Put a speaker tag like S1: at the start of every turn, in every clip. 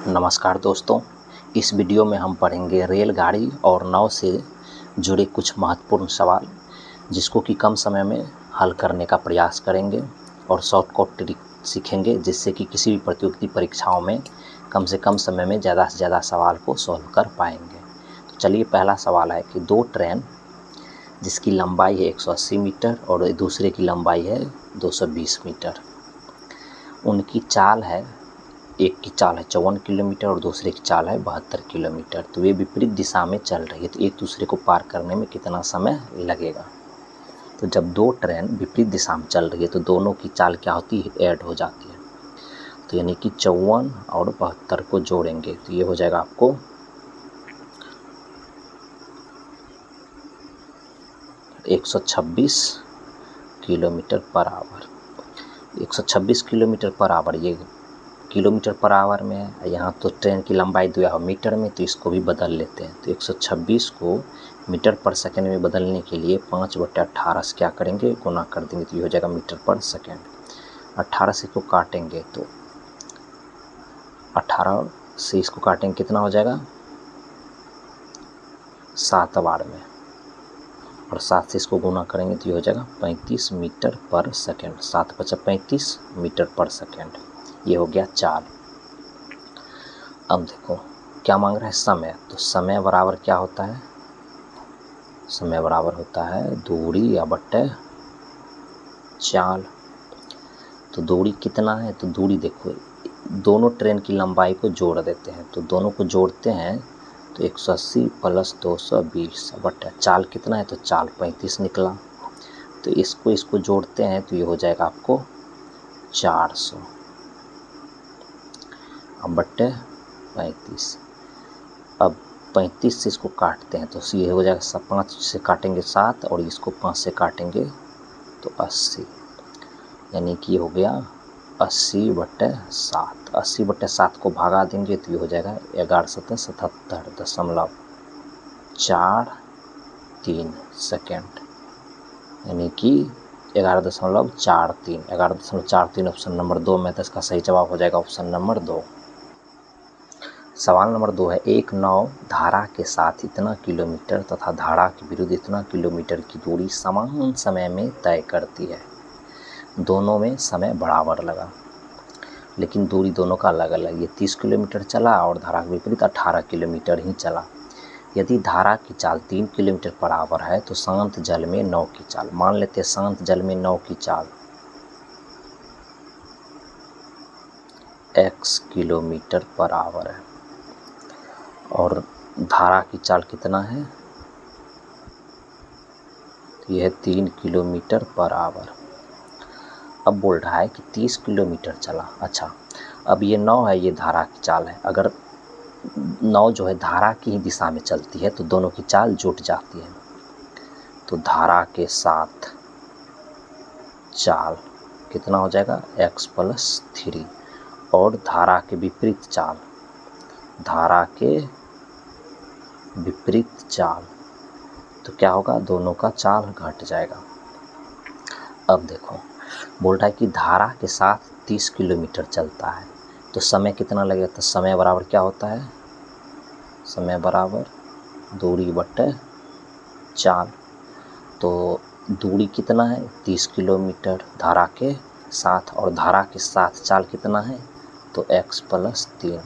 S1: नमस्कार दोस्तों, इस वीडियो में हम पढ़ेंगे रेलगाड़ी और नाव से जुड़े कुछ महत्वपूर्ण सवाल, जिसको कि कम समय में हल करने का प्रयास करेंगे और शॉर्टकट ट्रिक सीखेंगे, जिससे कि किसी भी प्रतियोगिता परीक्षाओं में कम से कम समय में ज़्यादा से ज़्यादा सवाल को सॉल्व कर पाएंगे। तो चलिए, पहला सवाल है कि दो ट्रेन जिसकी लंबाई है 180 मीटर और दूसरे की लंबाई है 220 मीटर, उनकी चाल है, एक की चाल है 54 किलोमीटर और दूसरे की चाल है 72 किलोमीटर। तो ये विपरीत दिशा में चल रही है, तो एक दूसरे को पार करने में कितना समय लगेगा। तो जब दो ट्रेन विपरीत दिशा में चल रही है तो दोनों की चाल क्या होती है, ऐड हो जाती है। तो यानी कि 54 और 72 को जोड़ेंगे तो ये हो जाएगा आपको 126 kilometre per hour. 126 kilometre per hour, ये किलोमीटर पर आवर में है, यहाँ तो ट्रेन की लंबाई दिया है मीटर में, तो इसको भी बदल लेते हैं। तो 126 को मीटर पर सेकंड में बदलने के लिए 5/18 से क्या करेंगे, गुना कर देंगे, तो ये हो जाएगा मीटर पर सेकंड। 18 से इसको काटेंगे तो 18 से इसको काटेंगे कितना हो जाएगा, 7 बार में, और 7 से इसको गुना करेंगे तो ये हो जाएगा 35 मीटर पर सेकंड। 7 × 35 मीटर पर सेकंड, ये हो गया चाल। अब देखो क्या मांग रहा है, समय। तो समय बराबर क्या होता है, समय बराबर होता है दूरी या बट्टे चाल। तो दूरी कितना है, तो दूरी देखो, दोनों ट्रेन की लंबाई को जोड़ देते हैं, तो दोनों को जोड़ते हैं तो 180 + 220 बट्टे चाल कितना है, तो चाल 35 निकला। तो इसको जोड़ते हैं तो ये हो जाएगा आपको 400 अब बट्टे 35। अब 35 से इसको काटते हैं तो ये हो जाएगा, 5 से काटेंगे 7 और इसको 5 से काटेंगे तो 80, यानी कि हो गया 80/7। 80/7 को भगा देंगे तो ये हो जाएगा 1177.43 सेकेंड, यानी कि 11.43। 11.43 ऑप्शन नंबर 2 में, तो इसका सही जवाब हो जाएगा ऑप्शन नंबर 2। सवाल नंबर 2 है, एक नाव धारा के साथ इतना किलोमीटर तथा धारा के विरुद्ध इतना किलोमीटर की दूरी समान समय में तय करती है। दोनों में समय बराबर लगा, लेकिन दूरी दोनों का अलग अलग। ये 30 किलोमीटर चला और धारा के विपरीत 18 किलोमीटर ही चला। यदि धारा की चाल 3 किलोमीटर पर आवर है तो शांत जल में नाव की चाल, मान लेते हैं शांत जल में नाव की चाल x किलोमीटर पर आवर है और धारा की चाल कितना है, तो यह है 3 किलोमीटर पर आवर। अब बोल रहा है कि 30 किलोमीटर चला। अच्छा, अब ये नाव है, ये धारा की चाल है। अगर नाव जो है धारा की ही दिशा में चलती है तो दोनों की चाल जुट जाती है। तो धारा के साथ चाल कितना हो जाएगा, x + 3, और धारा के विपरीत चाल, धारा के विपरीत चाल, तो क्या होगा, दोनों का चाल घट जाएगा। अब देखो बोल रहा है कि धारा के साथ 30 किलोमीटर चलता है तो समय कितना लगेगा, तो समय बराबर क्या होता है, समय बराबर दूरी बट्टे चाल। तो दूरी कितना है, 30 किलोमीटर धारा के साथ, और धारा के साथ चाल कितना है, तो x + 3,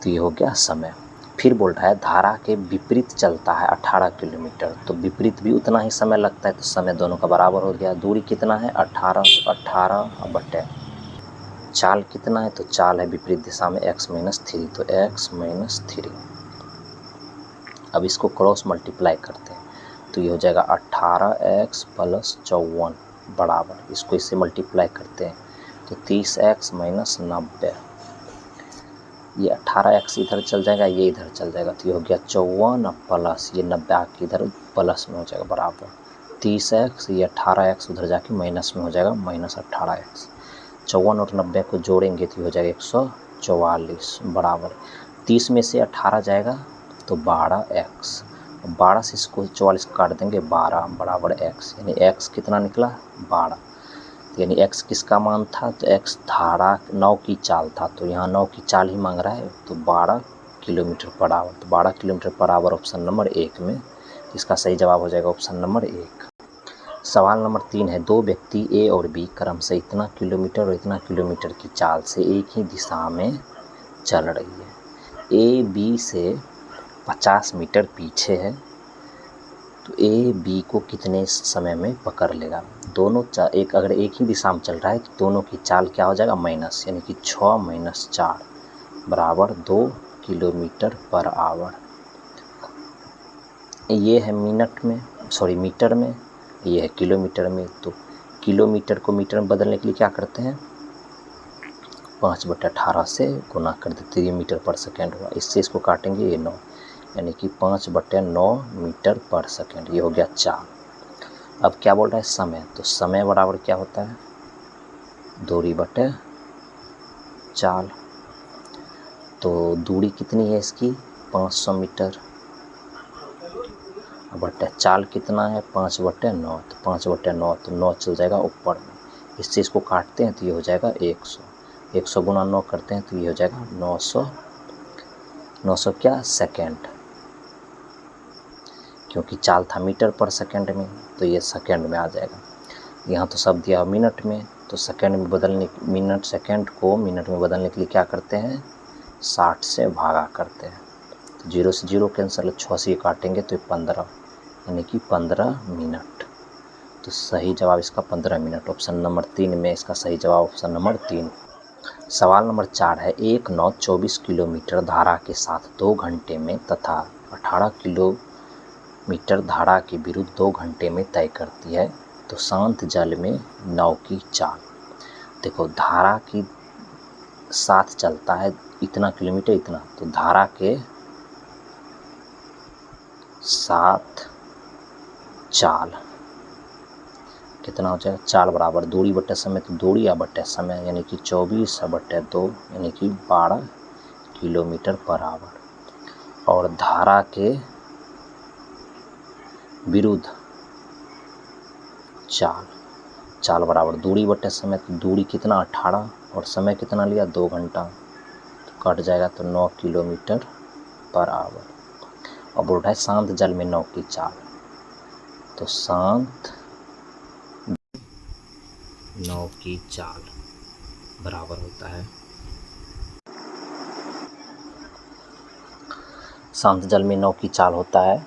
S1: तो ये हो गया समय। फिर बोल रहा है धारा के विपरीत चलता है 18 किलोमीटर, तो विपरीत भी उतना ही समय लगता है, तो समय दोनों का बराबर हो गया। दूरी कितना है, 18, तो 18 बट्टे चाल कितना है, तो चाल है विपरीत दिशा में x - 3, तो x - 3। अब इसको क्रॉस मल्टीप्लाई करते हैं तो ये हो जाएगा 18x + 54 बराबर, इसको इससे मल्टीप्लाई करते हैं तो 30x - 90, ये 18x इधर चल जाएगा, ये इधर चल जाएगा, तो ये हो गया 54 प्लस ये 90 आके इधर प्लस में हो जाएगा बराबर 30x, ये 18x उधर जाके माइनस में हो जाएगा -18x। 54 और 90 को जोड़ेंगे तो हो जाएगा 144 बराबर 30 में से 18 जाएगा तो 12x, 12 से इसको 44 काट देंगे 12 बराबर x, यानी x कितना निकला, 12। यानी x किसका मान था, तो x धारा 9 की चाल था, तो यहाँ 9 की चाल ही मांग रहा है, तो 12 किलोमीटर पर आवर। तो 12 kilometre per hour option number 1 में, इसका सही जवाब हो जाएगा ऑप्शन नंबर 1। सवाल नंबर 3 है, दो व्यक्ति ए और बी क्रम से इतना किलोमीटर और इतना किलोमीटर की चाल से एक ही दिशा में चल रही है। ए बी से 50 मीटर पीछे है, तो ए बी को कितने समय में पकड़ लेगा। दोनों एक अगर एक ही दिशा में चल रहा है तो दोनों की चाल क्या हो जाएगा, माइनस, यानी कि 6 माइनस 4 बराबर 2 किलोमीटर पर आवर। ये है मिनट में, सॉरी मीटर में, ये है किलोमीटर में। तो किलोमीटर को मीटर में बदलने के लिए क्या करते हैं, 5/18 से गुना कर देते, ये मीटर पर सेकेंड हुआ। इससे इसको काटेंगे, ये 9, यानी कि 5/9 मीटर पर सेकेंड, ये हो गया चाल। अब क्या बोल रहा है, समय, तो समय बराबर क्या होता है, दूरी बटे चाल। तो दूरी कितनी है इसकी, 500 मीटर, बटे चाल कितना है, 5/9, तो 5/9, तो 9 चल जाएगा ऊपर में। इससे इसको काटते हैं तो ये हो जाएगा 100, 100 गुना 9 करते हैं तो ये हो जाएगा 900, 900 क्या, सेकेंड, क्योंकि चाल था मीटर पर सेकेंड में, तो ये सेकेंड में आ जाएगा। यहाँ तो सब दिया मिनट में, तो सेकेंड में बदलने, मिनट सेकेंड को मिनट में बदलने के लिए क्या करते हैं, 60 से भागा करते हैं। तो 0 से 0 कैंसिल, 6 से काटेंगे तो 15, यानी कि 15 मिनट। तो सही जवाब इसका 15 मिनट, ऑप्शन नंबर 3 में इसका सही जवाब ऑप्शन नंबर 3। सवाल नंबर 4 है, एक नाव 24 किलोमीटर धारा के साथ 2 घंटे में तथा 18 किलोमीटर धारा के विरुद्ध 2 घंटे में तय करती है, तो शांत जल में नाव की चाल। देखो, धारा की साथ चलता है इतना किलोमीटर इतना, तो धारा के साथ चाल कितना हो जाएगा, चाल बराबर दूरी बटे समय, तो दूरी या बटे समय, यानी कि 24/2, यानी कि 12 किलोमीटर पर आवर। और धारा के विरुद्ध चाल, चाल बराबर दूरी बटे समय, तो दूरी कितना 18 और समय कितना लिया 2 घंटा, तो कट जाएगा, तो 9 किलोमीटर पर आवर। और बोल रहा है शांत जल में नाव की चाल, तो शांत नाव की चाल बराबर होता है, शांत जल में नाव की चाल होता है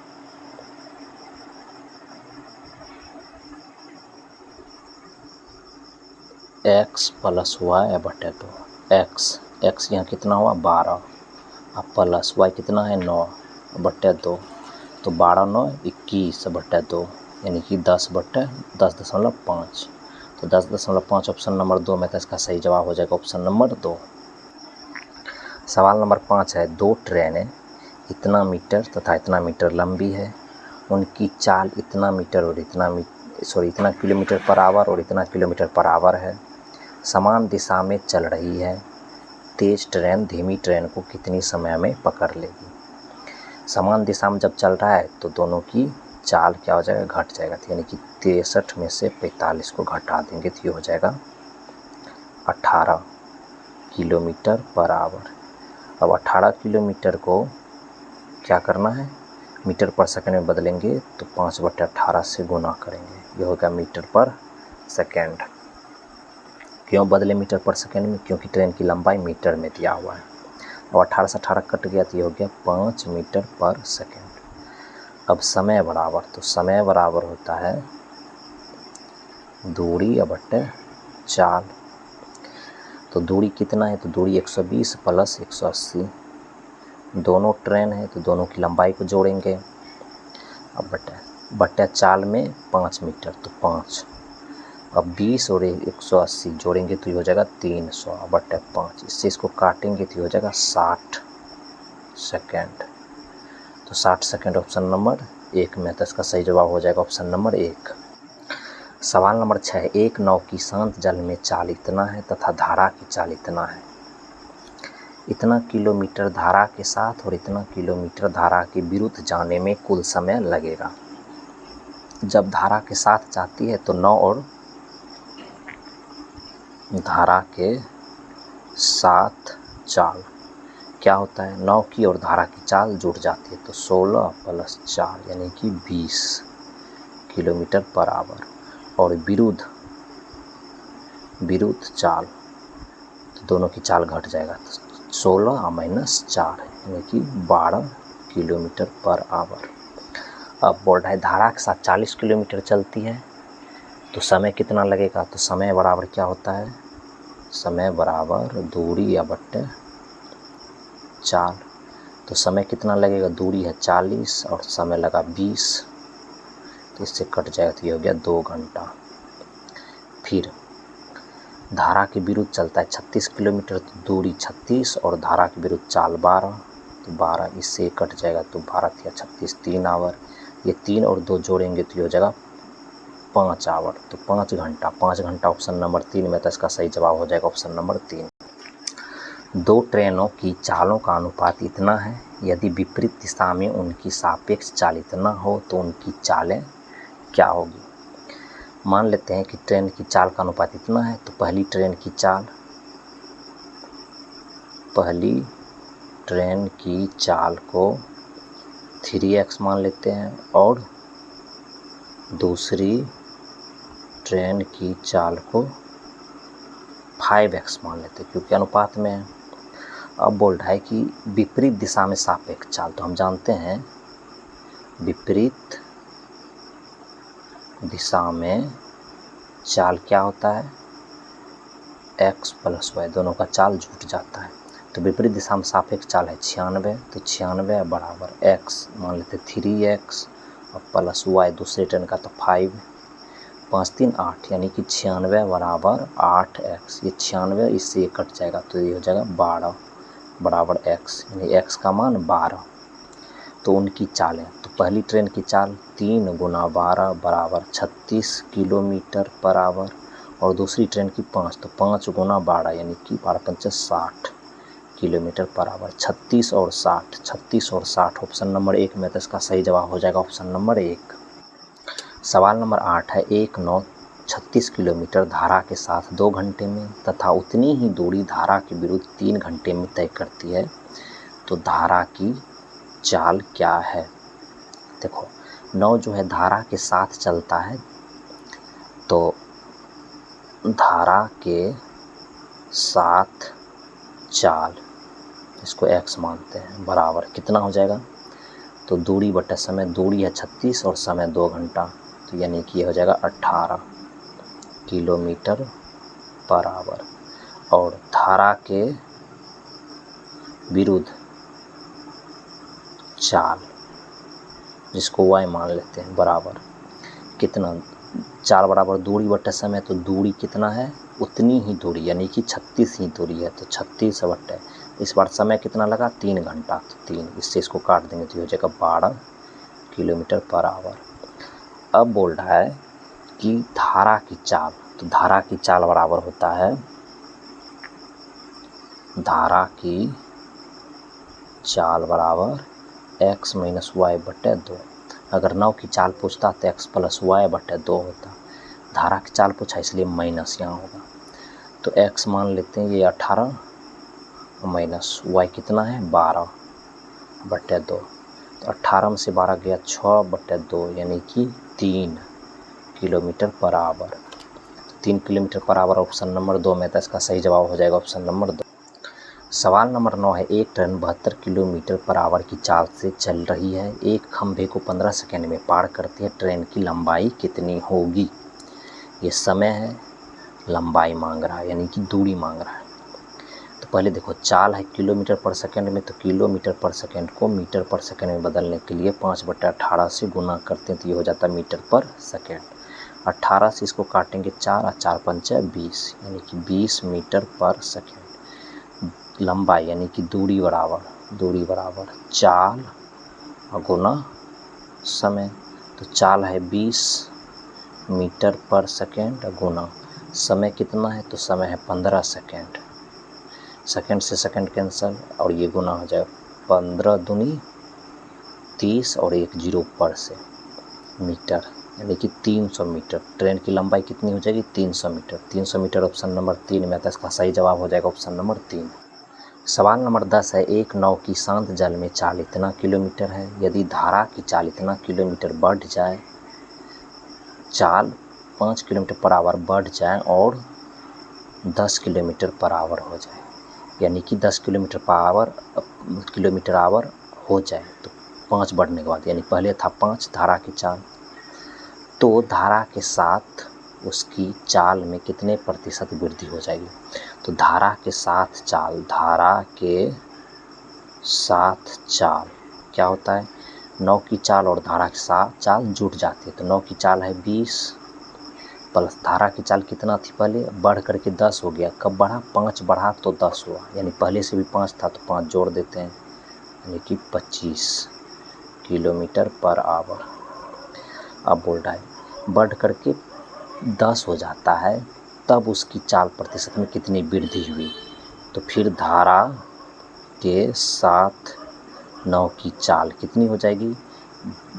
S1: x + y/2। x यहाँ कितना हुआ 12, अब प्लस y कितना है 9/2, तो 12 9 21/2, यानी कि 10/10.5, तो 10.5 ऑप्शन नंबर 2 में, तो इसका सही जवाब हो जाएगा ऑप्शन नंबर 2। सवाल नंबर 5 है, दो ट्रेनें इतना मीटर तथा इतना मीटर लंबी है, उनकी चाल इतना मीटर और इतना किलोमीटर पर आवर और इतना किलोमीटर पर आवर है, समान दिशा में चल रही है, तेज ट्रेन धीमी ट्रेन को कितनी समय में पकड़ लेगी। समान दिशा में जब चल रहा है तो दोनों की चाल क्या हो जाएगा, घट जाएगा, यानी कि 63 में से 45 को घटा देंगे तो ये हो जाएगा 18 किलोमीटर पर आवर। अब 18 किलोमीटर को क्या करना है, मीटर पर सेकंड में बदलेंगे, तो 5/18 से गुना करेंगे, ये होगा मीटर पर सेकंड। क्यों बदले मीटर पर सेकंड में, क्योंकि ट्रेन की लंबाई मीटर में दिया हुआ है। अब 18 से 18 कट गया तो ये हो गया 5 मीटर पर सेकंड। अब समय बराबर, तो समय बराबर होता है दूरी बटे चाल। तो दूरी कितना है, तो दूरी 120 + 180, दोनों ट्रेन है तो दोनों की लंबाई को जोड़ेंगे। अब बटे चाल में 5 मीटर, तो 5, अब 20 और 180 जोड़ेंगे तो ये हो जाएगा 300/5, इससे इसको काटेंगे तो ये हो जाएगा 60 सेकेंड, तो 60 सेकेंड ऑप्शन नंबर 1 में, तो इसका सही जवाब हो जाएगा ऑप्शन नंबर 1। सवाल नंबर 6, एक नाव की शांत जल में चाल इतना है तथा धारा की चाल इतना है, इतना किलोमीटर धारा के साथ और इतना किलोमीटर धारा के विरुद्ध जाने में कुल समय लगेगा। जब धारा के साथ जाती है तो 9 और धारा के साथ चाल क्या होता है, नाव की और धारा की चाल जुड़ जाती है, तो 16 + 4 यानी कि 20 किलोमीटर पर आवर। और विरुद्ध चाल, तो दोनों की चाल घट जाएगा, तो 16 - 4 यानी कि 12 किलोमीटर पर आवर। अब बोल रहा है धारा के साथ 40 किलोमीटर चलती है तो समय कितना लगेगा, तो समय बराबर क्या होता है, समय बराबर दूरी या बट्टे चाल। तो समय कितना लगेगा, दूरी है 40 और समय लगा 20, तो इससे कट जाएगा, तो ये हो गया 2 घंटा। फिर धारा के विरुद्ध चलता है 36 किलोमीटर, तो दूरी 36 और धारा के विरुद्ध चाल 12, तो 12 इससे कट जाएगा, तो 12 या 36 3 आवर। ये 3 और 2 जोड़ेंगे तो ये हो जाएगा 5 आवर, तो 5 घंटा। 5 घंटा ऑप्शन नंबर 3 में, तो इसका सही जवाब हो जाएगा ऑप्शन नंबर 3। 2 ट्रेनों की चालों का अनुपात इतना है, यदि विपरीत दिशा में उनकी सापेक्ष चाल इतना हो तो उनकी चालें क्या होगी। मान लेते हैं कि ट्रेन की चाल का अनुपात इतना है, तो पहली ट्रेन की चाल को 3x मान लेते हैं और दूसरी ट्रेन की चाल को 5x मान लेते हैं, क्योंकि अनुपात में है। अब बोल रहा है कि विपरीत दिशा में सापेक्ष चाल, तो हम जानते हैं विपरीत दिशा में चाल क्या होता है, x + y, दोनों का चाल जुट जाता है। तो विपरीत दिशा में सापेक्ष चाल है 96, तो 96 बराबर x मान लेते 3x और प्लस y दूसरे ट्रेन का, तो 5, 5 3 8 यानी कि 96 बराबर 8x। ये 96 इससे ये कट जाएगा, तो ये हो जाएगा 12 बराबर x, यानी x का मान 12। तो उनकी चालें, तो पहली ट्रेन की चाल 3 × 12 बराबर 36 किलोमीटर पर आवर और दूसरी ट्रेन की 5, तो 5 × 12 यानी कि 12 × 5 = 60 किलोमीटर पर आवर। 36 और 60 ऑप्शन नंबर 1 में, तो इसका सही जवाब हो जाएगा ऑप्शन नंबर 1। सवाल नंबर 8 है, एक नाव 36 किलोमीटर धारा के साथ 2 घंटे में तथा उतनी ही दूरी धारा के विरुद्ध 3 घंटे में तय करती है, तो धारा की चाल क्या है। देखो, नाव जो है धारा के साथ चलता है, तो धारा के साथ चाल, इसको x मानते हैं, बराबर कितना हो जाएगा, तो दूरी बटा समय, दूरी है 36 और समय 2 घंटा, तो यानी कि ये हो जाएगा 18 किलोमीटर पर आवर। और धारा के विरुद्ध चाल, जिसको y मान लेते हैं, बराबर कितना, चाल बराबर दूरी बटे समय, तो दूरी कितना है, उतनी ही दूरी यानी कि 36 ही दूरी है, तो 36 बटे, इस बार समय कितना लगा, 3 घंटा, तो 3, इससे इसको काट देंगे तो हो जाएगा 12 किलोमीटर पर आवर। अब बोल रहा है कि धारा की चाल, तो धारा की चाल बराबर होता है, धारा की चाल बराबर x - y बटे 2। अगर नाव की चाल पूछता तो x + y बटे 2 होता, धारा की चाल पूछा इसलिए माइनस यहाँ होगा। तो x मान लेते हैं ये 18 माइनस y कितना है 12 बटे 2, तो 18 में से 12 गया 6 बटे 2 यानी कि 3 kilometre per hour. 3 kilometre per hour option number 2 में, तो इसका सही जवाब हो जाएगा ऑप्शन नंबर 2। सवाल नंबर 9 है, एक ट्रेन 72 किलोमीटर पर आवर की चाल से चल रही है, एक खंभे को 15 सेकेंड में पार करती है, ट्रेन की लंबाई कितनी होगी। ये समय है, लंबाई मांग रहा है यानी कि दूरी मांग रहा है। तो पहले देखो, चाल है किलोमीटर पर सेकेंड में, तो किलोमीटर पर सेकेंड को मीटर पर सेकेंड में बदलने के लिए 5/18 से गुना करते हैं, तो ये हो जाता है मीटर पर सेकेंड। 18 से इसको काटेंगे 4 और 4 × 5 = 20 यानी कि 20 मीटर पर सेकेंड। लंबाई यानी कि दूरी बराबर चाल गुना समय, तो चाल है 20 मीटर पर सेकेंड गुना समय कितना है, तो समय है 15 सेकेंड। सेकेंड से सेकेंड कैंसिल और ये गुना हो जाए 15 दूनी 30 और 1 0 ऊपर से मीटर, यानी कि 300 मीटर। ट्रेन की लंबाई कितनी हो जाएगी? 300 मीटर। 300 मीटर ऑप्शन नंबर 3 में आता है, इसका सही जवाब हो जाएगा ऑप्शन नंबर 3। सवाल नंबर 10 है, एक नाव की शांत जल में चाल इतना किलोमीटर है, यदि धारा की चाल इतना किलोमीटर बढ़ जाए, चाल 5 किलोमीटर पर आवर बढ़ जाए और 10 किलोमीटर पर आवर हो जाए, यानी कि 10 किलोमीटर आवर हो जाए, तो 5 बढ़ने के बाद, यानी पहले था 5 धारा की चाल, तो धारा के साथ उसकी चाल में कितने प्रतिशत वृद्धि हो जाएगी? तो धारा के साथ चाल क्या होता है? नौ की चाल और धारा के साथ चाल जुट जाती है, तो नौ की चाल है 20 प्लस धारा की चाल कितना थी पहले, बढ़ करके 10 हो गया। कब बढ़ा? 5 बढ़ा तो 10 हुआ, यानी पहले से भी 5 था तो 5 जोड़ देते हैं, यानी कि 25 किलोमीटर पर आवर। अब बोल रहा है बढ़ करके 10 हो जाता है, तब उसकी चाल प्रतिशत में कितनी वृद्धि हुई? तो फिर धारा के साथ 9 की चाल कितनी हो जाएगी?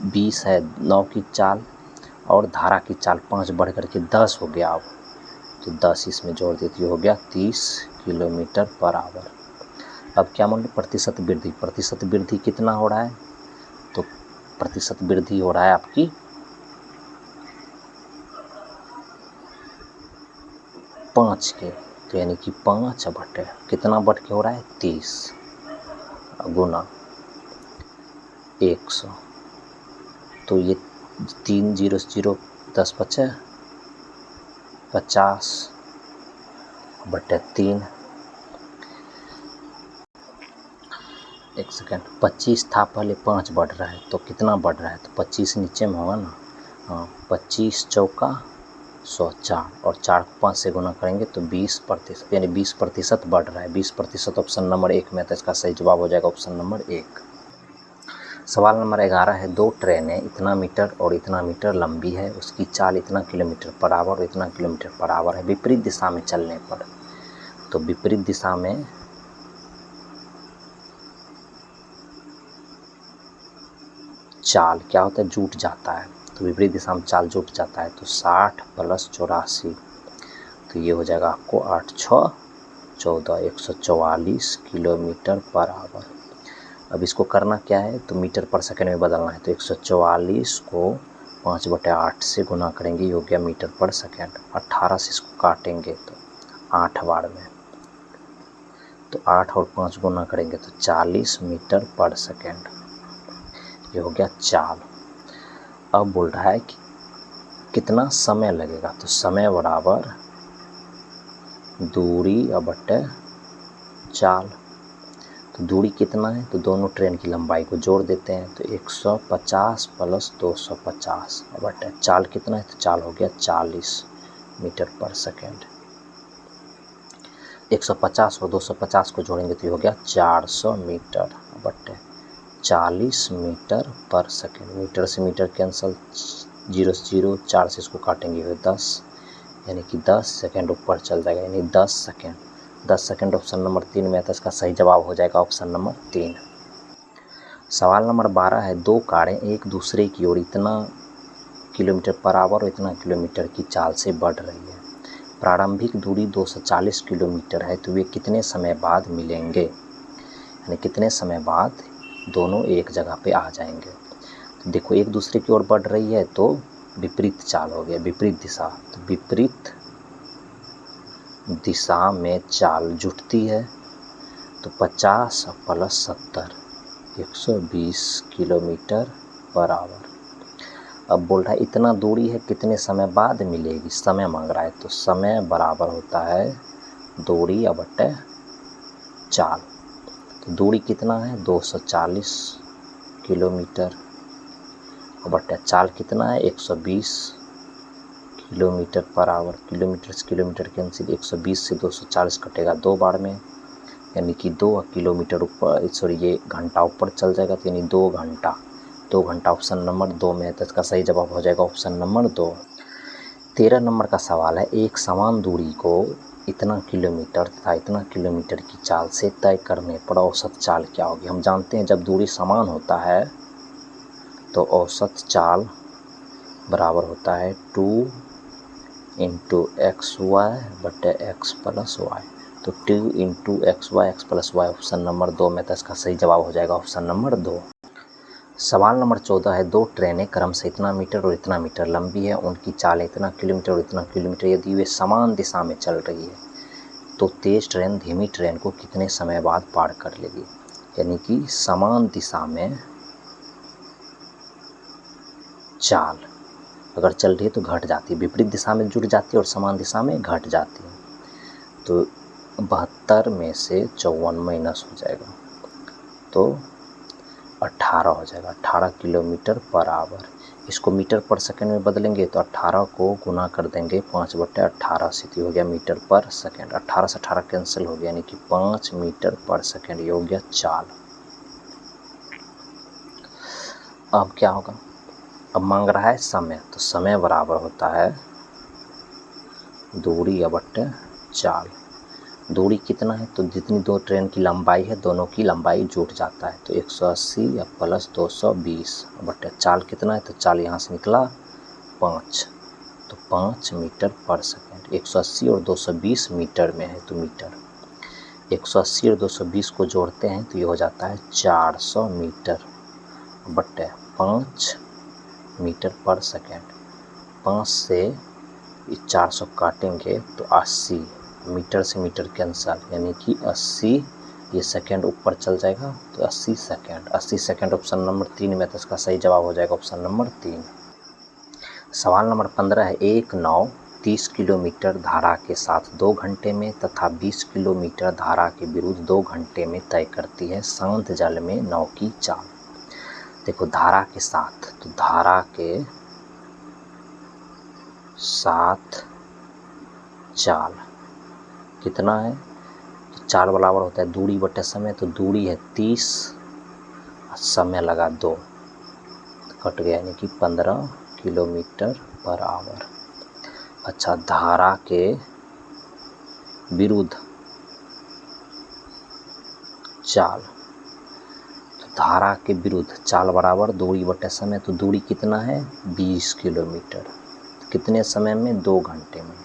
S1: 20 है 9 की चाल, और धारा की चाल 5 बढ़ करके 10 हो गया। अब तो 10 इसमें जोड़ देती हो गया 30 किलोमीटर पर आवर। अब क्या मान लो प्रतिशत वृद्धि, प्रतिशत वृद्धि कितना हो रहा है? तो प्रतिशत वृद्धि हो रहा है आपकी 5 के, तो यानी कि 5 बटे कितना बढ़ के हो रहा है? 30 गुना 100, तो ये 3 0 0 10 बचे 50 बटे 3। एक सेकेंड, 25 था पहले, 5 बढ़ रहा है, तो कितना बढ़ रहा है? तो 25 नीचे में होगा ना, हाँ 25 चौका 100, 4 और 4 को 5 से गुना करेंगे तो 20%, यानी 20% बढ़ रहा है। 20% ऑप्शन नंबर 1 में, तो इसका सही जवाब हो जाएगा ऑप्शन नंबर 1। सवाल नंबर 11 है, दो ट्रेनें इतना मीटर और इतना मीटर लंबी है, उसकी चाल इतना किलोमीटर पर आवर और इतना किलोमीटर पर आवर है, विपरीत दिशा में चलने पर। तो विपरीत दिशा में चाल क्या होता है? जुट जाता है, तो विपरीत दिशा में चाल जुट जाता है, तो 60 + 84, तो ये हो जाएगा आपको 8 6 14 144 किलोमीटर पर आवर। अब इसको करना क्या है? तो मीटर पर सेकंड में बदलना है, तो 144 को 5/8 से गुना करेंगे, ये हो गया मीटर पर सेकंड। 18 से इसको काटेंगे तो 8 बार में, तो 8 और 5 गुना करेंगे तो 40 मीटर पर सेकंड, ये हो गया चाल। अब बोल रहा है कि कितना समय लगेगा? तो समय बराबर दूरी बटे चाल। तो दूरी कितना है? तो दोनों ट्रेन की लंबाई को जोड़ देते हैं, तो 150 + 250 बटे चाल कितना है? तो चाल हो गया 40 मीटर पर सेकेंड। 150 और 250 को जोड़ेंगे तो ये हो गया 400 मीटर बटे 40 मीटर पर सेकेंड। मीटर से मीटर कैंसल, 0 से 0, 4 से इसको काटेंगे हुए 10, यानी कि 10 सेकेंड ऊपर चल जाएगा, यानी 10 सेकेंड। 10 सेकेंड ऑप्शन नंबर 3 में आता है, इसका सही जवाब हो जाएगा ऑप्शन नंबर 3। सवाल नंबर 12 है, दो कारें एक दूसरे की ओर इतना किलोमीटर पर आवर और इतना किलोमीटर की चाल से बढ़ रही है, प्रारंभिक दूरी 240 किलोमीटर है, तो वे कितने समय बाद मिलेंगे? यानी कितने समय बाद दोनों एक जगह पे आ जाएंगे? तो देखो एक दूसरे की ओर बढ़ रही है तो विपरीत चाल हो गया, विपरीत दिशा, तो विपरीत दिशा में चाल जुटती है, तो 50 + 70 120 किलोमीटर पर आवर। अब बोल रहा है इतना दूरी है, कितने समय बाद मिलेगी? समय मांग रहा है, तो समय बराबर होता है दूरी बटे चाल। तो दूरी कितना है? 240 किलोमीटर बटे चाल कितना है? 120 किलोमीटर पर आवर। किलोमीटर से किलोमीटर कैंसिल, 120 से 240 कटेगा 2 बार में, यानी कि 2 किलोमीटर ऊपर, सॉरी ये घंटा ऊपर चल जाएगा, तो यानी 2 घंटा। 2 घंटा ऑप्शन नंबर 2 में है, तो इसका सही जवाब हो जाएगा ऑप्शन नंबर 2। 13 नंबर का सवाल है, एक समान दूरी को इतना किलोमीटर तथा इतना किलोमीटर की चाल से तय करने पर औसत चाल क्या होगी? हम जानते हैं जब दूरी समान होता है तो औसत चाल बराबर होता है 2 इंटू एक्स वाई बटे एक्स प्लस वाई। तो 2 into x plus why option number 2 में तो इसका सही जवाब हो जाएगा ऑप्शन नंबर 2। सवाल नंबर 14 है, दो ट्रेनें क्रमशः इतना मीटर और इतना मीटर लंबी है, उनकी चाल इतना किलोमीटर और इतना किलोमीटर, यदि वे समान दिशा में चल रही है तो तेज ट्रेन धीमी ट्रेन को कितने समय बाद पार कर लेगी। यानी कि समान दिशा में चाल अगर चल रही है तो घट जाती है, विपरीत दिशा में जुड़ जाती है और समान दिशा में घट जाती है। तो 72 में से 54 माइनस हो जाएगा तो 18 हो जाएगा, 18 किलोमीटर पर आवर। इसको मीटर पर सेकंड में बदलेंगे तो 18 को गुना कर देंगे 5/18 से, तो हो गया मीटर पर सेकंड। 18 से 18 कैंसिल हो गया, यानी कि 5 मीटर पर सेकंड, ये हो गया चाल। अब क्या होगा, अब मांग रहा है समय, तो समय बराबर होता है दूरी बटे चाल। दूरी कितना है, तो जितनी दो ट्रेन की लंबाई है दोनों की लंबाई जुट जाता है, तो 180 या प्लस 220 बटे चाल कितना है, तो चाल यहाँ से निकला 5, तो 5 मीटर पर सेकंड। 180 और 220 मीटर में है तो मीटर, 180 और 220 को जोड़ते हैं तो ये हो जाता है 400 मीटर बटे 5 मीटर पर सेकंड। 5 से 400 काटेंगे तो 80, मीटर से मीटर कैंसल, यानी कि 80, ये सेकंड ऊपर चल जाएगा तो 80 सेकंड। 80 सेकंड ऑप्शन नंबर 3 में, तो इसका सही जवाब हो जाएगा ऑप्शन नंबर 3। सवाल नंबर 15 है, एक नाव 30 किलोमीटर धारा के साथ 2 घंटे में तथा 20 किलोमीटर धारा के विरुद्ध 2 घंटे में तय करती है, शांत जल में नाव की चाल। देखो धारा के साथ, तो धारा के साथ चाल कितना है, तो चाल बराबर होता है दूरी बटे समय, तो दूरी है 30, समय लगा 2, कट गया, यानी कि 15 किलोमीटर पर आवर। अच्छा, धारा के विरुद्ध चाल, तो धारा के विरुद्ध चाल बराबर दूरी बटे समय, तो दूरी कितना है 20 किलोमीटर, तो कितने समय में, 2 घंटे में,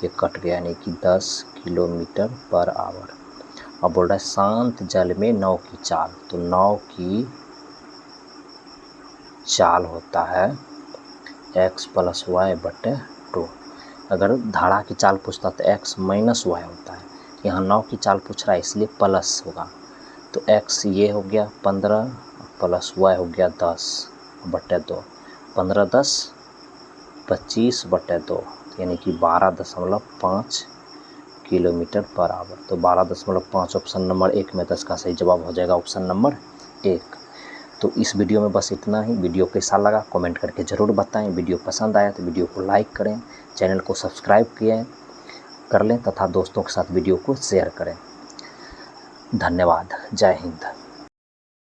S1: ये कट गया, यानी कि 10 किलोमीटर पर आवर। अब बोल रहा है शांत जल में नाव की चाल, तो नाव की चाल होता है x प्लस वाई बटे 2। अगर धारा की चाल पूछता तो x माइनस वाई होता है, यहाँ नाव की चाल पूछ रहा है इसलिए प्लस होगा, तो x ये हो गया 15 प्लस वाई हो गया 10 बटे 2, 15 10 25 बटे 2, यानी कि 12.5 किलोमीटर पर आवर। तो 12.5 ऑप्शन नंबर 1 में, तो इसका सही जवाब हो जाएगा ऑप्शन नंबर 1। तो इस वीडियो में बस इतना ही। वीडियो कैसा लगा कमेंट करके ज़रूर बताएं। वीडियो पसंद आया तो वीडियो को लाइक करें, चैनल को सब्सक्राइब कर लें तथा दोस्तों के साथ वीडियो को शेयर करें। धन्यवाद। जय हिंद।